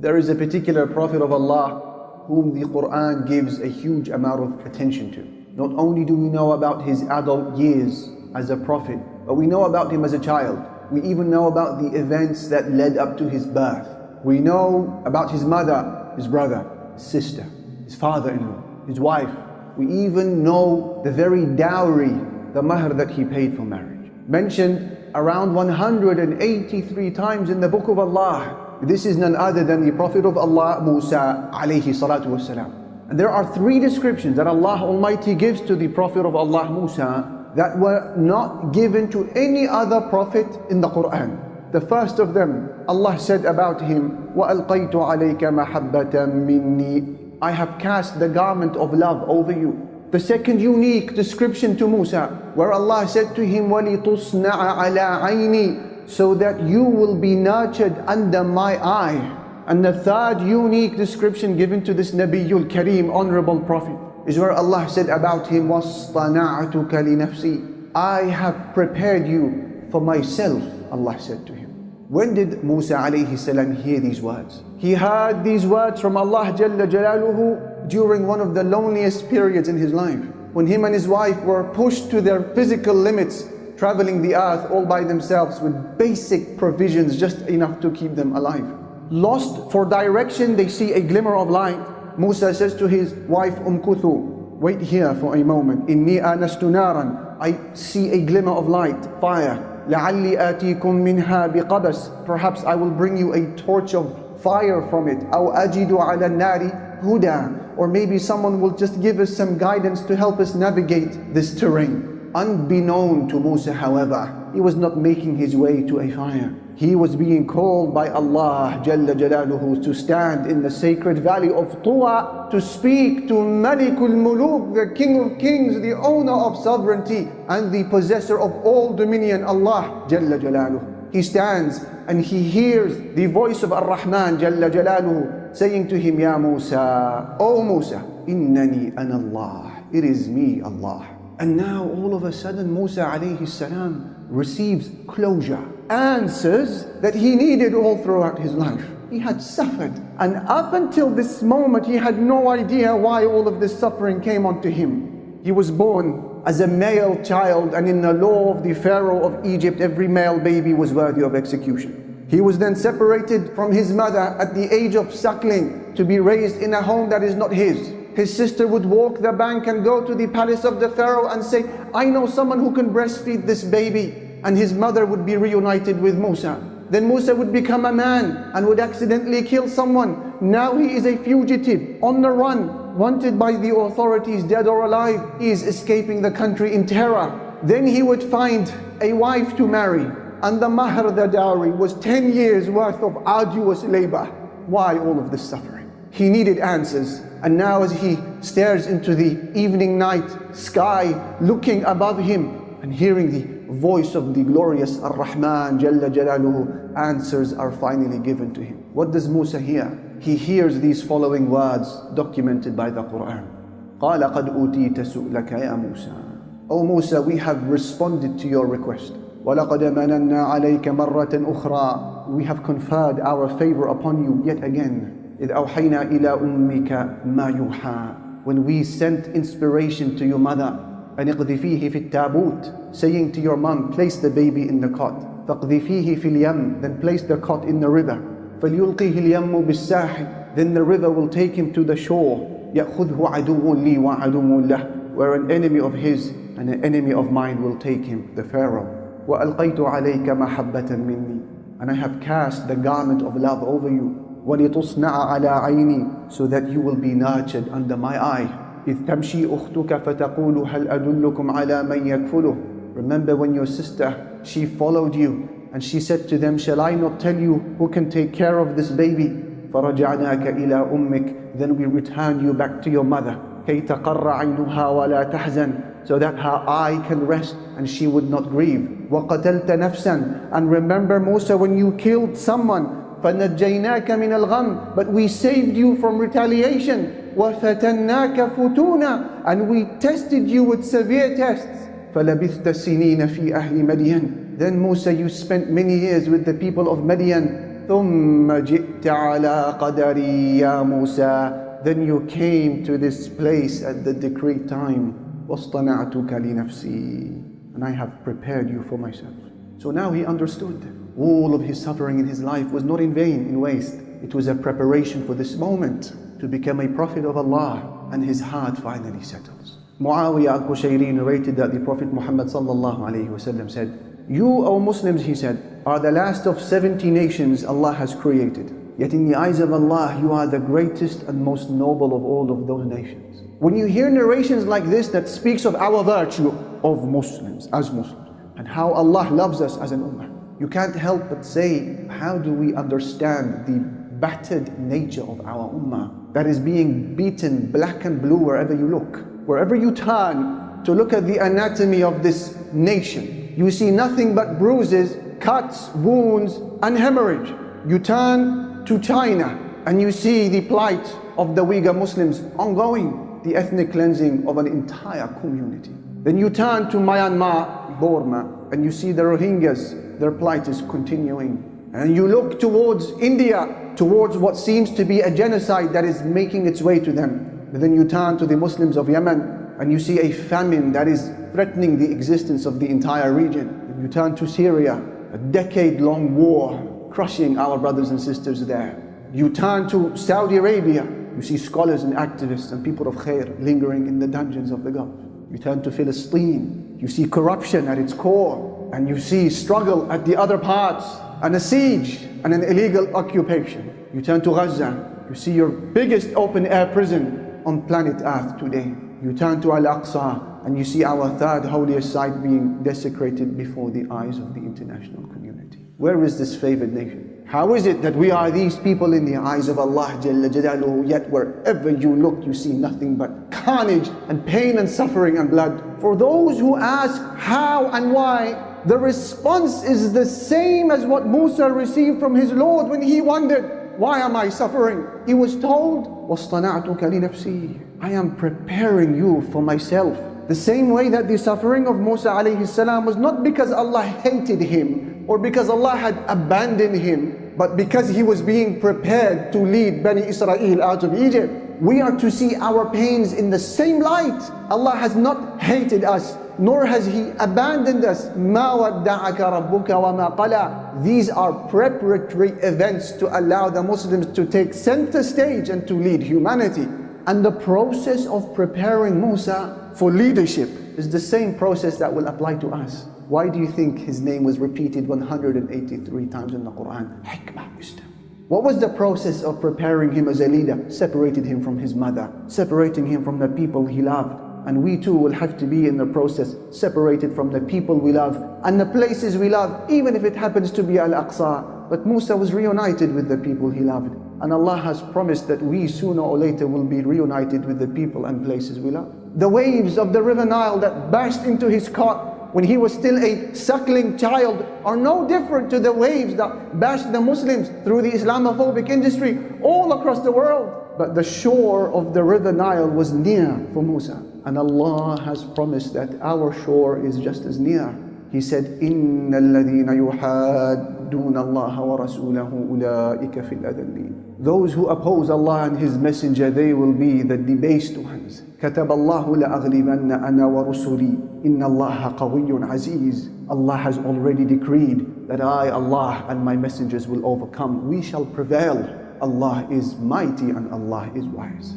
There is a particular Prophet of Allah whom the Quran gives a huge amount of attention to. Not only do we know about his adult years as a prophet, but we know about him as a child. We even know about the events that led up to his birth. We know about his mother, his brother, his sister, his father-in-law, his wife. We even know the very dowry, the mahr that he paid for marriage. Mentioned around 183 times in the book of Allah. This is none other than the Prophet of Allah, Musa alayhi salatu wasalam. And there are three descriptions that Allah Almighty gives to the Prophet of Allah, Musa, that were not given to any other prophet in the Quran. The first of them, Allah said about him, وَأَلْقَيْتُ عَلَيْكَ مَحَبَّةً مِّنِّي, I have cast the garment of love over you. The second unique description to Musa, where Allah said to him, وَلِتُصْنَعَ عَلَىٰ عَيْنِي, so that you will be nurtured under my eye. And the third unique description given to this Nabiyul Kareem, honorable Prophet, is where Allah said about him, وَاصْطَنَعْتُكَ لِنَفْسِي, I have prepared you for myself, Allah said to him. When did Musa alayhi salam hear these words? He heard these words from Allah Jalla Jalaluhu during one of the loneliest periods in his life, when him and his wife were pushed to their physical limits, traveling the earth all by themselves with basic provisions, just enough to keep them alive. Lost for direction, they see a glimmer of light. Musa says to his wife Kuthu, wait here for a moment. Inni anastu naran, I see a glimmer of light, fire. لَعَلِّي آتِيكُم مِّنْهَا بِقَبَسٍ, perhaps I will bring you a torch of fire from it. أَوْ أَجِدُ عَلَى النَّارِ هُدًى, or maybe someone will just give us some guidance to help us navigate this terrain. Unbeknown to Musa, however, he was not making his way to a fire. He was being called by Allah Jalla Jalaluhu to stand in the sacred valley of Tuwa to speak to Malikul Muluk, the King of Kings, the owner of sovereignty and the possessor of all dominion, Allah Jalla Jalaluhu. He stands and he hears the voice of Ar-Rahman Jalla Jalaluhu saying to him, Ya Musa, O Musa, Innani ana Allah, it is me, Allah. And now all of a sudden Musa alayhi salam receives closure, answers that he needed all throughout his life. He had suffered, and up until this moment he had no idea why all of this suffering came onto him. He was born as a male child, and in the law of the Pharaoh of Egypt, every male baby was worthy of execution. He was then separated from his mother at the age of suckling to be raised in a home that is not his. His sister would walk the bank and go to the palace of the Pharaoh and say, I know someone who can breastfeed this baby. And his mother would be reunited with Musa. Then Musa would become a man and would accidentally kill someone. Now he is a fugitive, on the run, wanted by the authorities, dead or alive. He is escaping the country in terror. Then he would find a wife to marry. And the mahr, the dowry, was 10 years worth of arduous labor. Why all of this suffering? He needed answers. And now as he stares into the evening night sky, looking above him and hearing the voice of the glorious Ar-Rahman Jalla Jalaluhu, answers are finally given to him. What does Musa hear? He hears these following words documented by the Quran. قَالَ قَدْ أُوتِيتَ سُؤْلَكَ يَا مُوسَى, O Musa, we have responded to your request. وَلَقَدْ مَنَنَّا عَلَيْكَ مَرَّةً أُخْرَى, we have conferred our favor upon you yet again. إِذْ أَوْحَيْنَا إِلَىٰ أُمِّكَ مَا يُوحَىٰ, when we sent inspiration to your mother, أَنِ اقْذِفِيهِ فِي التَّابُوتِ, saying to your mom, place the baby in the cot. فَاقْذِفِيهِ فِي الْيَمِّ, then place the cot in the river. فَلْيُلْقِهِ الْيَمُّ بِالسَّاحِلِ, then the river will take him to the shore. يَأْخُذْهُ عَدُوٌّ لِي وَعَدُوٌّ لَهُ, where an enemy of his and an enemy of mine will take him, the Pharaoh. وَأَلْقَيْتُ عَلَيْكَ مَحَبَّةً مِّنِّي, and I have cast the garment of love over you. وَلِتُصْنَعَ عَلَىٰ عَيْنِي, so that you will be nurtured under my eye. إِذْ تَمْشِي أُخْتُكَ فَتَقُولُ هَلْ أَدُلُّكُمْ عَلَىٰ مَنْ يَكْفُلُهُ, remember when your sister, she followed you and she said to them, shall I not tell you who can take care of this baby? فَرَجَعْنَاكَ إِلَىٰ أُمِّكَ, then we return you back to your mother. كَيْ تَقَرَّ عَيْنُهَا وَلَا تَحْزَنْ, so that her eye can rest and she would not grieve. وَقَتَلْتَ نَفْسًا, and remember Musa when you killed someone, فَنَجَّيْنَاكَ مِنَ الْغَمِّ, but we saved you from retaliation. وَفَتَنَّاكَ فُتُونًا, and we tested you with severe tests. فَلَبِثْتَ السِّنِينَ فِي أَهْلِ مَدْيَنَ, then Musa, you spent many years with the people of Madian. ثم جئت على قدري يا موسى. Then you came to this place at the decreed time. واصطنعتك لنفسي. And I have prepared you for myself. So now he understood. All of his suffering in his life was not in vain, in waste. It was a preparation for this moment to become a prophet of Allah, and his heart finally settles. Muawiyah al-Qushayri narrated that the Prophet Muhammad sallallahu alayhi wasallam said, "You, O Muslims," he said, "are the last of 70 nations Allah has created. Yet in the eyes of Allah, you are the greatest and most noble of all of those nations." When you hear narrations like this that speaks of our virtue of Muslims, as Muslims, and how Allah loves us as an ummah, you can't help but say, how do we understand the battered nature of our ummah that is being beaten black and blue wherever you look? Wherever you turn to look at the anatomy of this nation, you see nothing but bruises, cuts, wounds, and hemorrhage. You turn to China and you see the plight of the Uyghur Muslims ongoing, the ethnic cleansing of an entire community. Then you turn to Myanmar, Burma, and you see the Rohingyas, their plight is continuing. And you look towards India, towards what seems to be a genocide that is making its way to them. And then you turn to the Muslims of Yemen, and you see a famine that is threatening the existence of the entire region. And you turn to Syria, a decade-long war crushing our brothers and sisters there. You turn to Saudi Arabia, you see scholars and activists and people of khair lingering in the dungeons of the Gulf. You turn to Palestine, you see corruption at its core, and you see struggle at the other parts, and a siege and an illegal occupation. You turn to Gaza, you see your biggest open-air prison on planet Earth today. You turn to Al-Aqsa, and you see our third holiest site being desecrated before the eyes of the international community. Where is this favored nation? How is it that we are these people in the eyes of Allah Jalla Jalaluhu, yet wherever you look you see nothing but carnage and pain and suffering and blood? For those who ask how and why, the response is the same as what Musa received from his Lord when he wondered, why am I suffering? He was told, وَاصْطَنَعْتُكَ لِنَفْسِي, I am preparing you for myself. The same way that the suffering of Musa alayhi salam was not because Allah hated him or because Allah had abandoned him, but because he was being prepared to lead Bani Israel out of Egypt. We are to see our pains in the same light. Allah has not hated us, nor has He abandoned us. مَا وَدَّعَكَ رَبُّكَ وَمَا قَلَى. These are preparatory events to allow the Muslims to take center stage and to lead humanity. And the process of preparing Musa for leadership is the same process that will apply to us. Why do you think his name was repeated 183 times in the Quran? Hikmah, wisdom. What was the process of preparing him as a leader? Separated him from his mother, separating him from the people he loved. And we too will have to be in the process, separated from the people we love and the places we love, even if it happens to be Al-Aqsa. But Musa was reunited with the people he loved. And Allah has promised that we sooner or later will be reunited with the people and places we love. The waves of the river Nile that burst into his cot when he was still a suckling child are no different to the waves that bashed the Muslims through the Islamophobic industry all across the world. But the shore of the river Nile was near for Musa. And Allah has promised that our shore is just as near. He said, إِنَّ الَّذِينَ يُحَادُّونَ اللَّهَ وَرَسُولَهُ أُولَٰئِكَ فِي الْأَذَلِّينَ. Those who oppose Allah and His Messenger, they will be the debased ones. كَتَبَ اللَّهُ لَأَغْلِبَنَّ أَنَا وَرُسُلِي إِنَّ اللَّهَ قَوِيٌّ عَزِيزٌ. Allah has already decreed that I, Allah, and my messengers will overcome. We shall prevail. Allah is mighty and Allah is wise.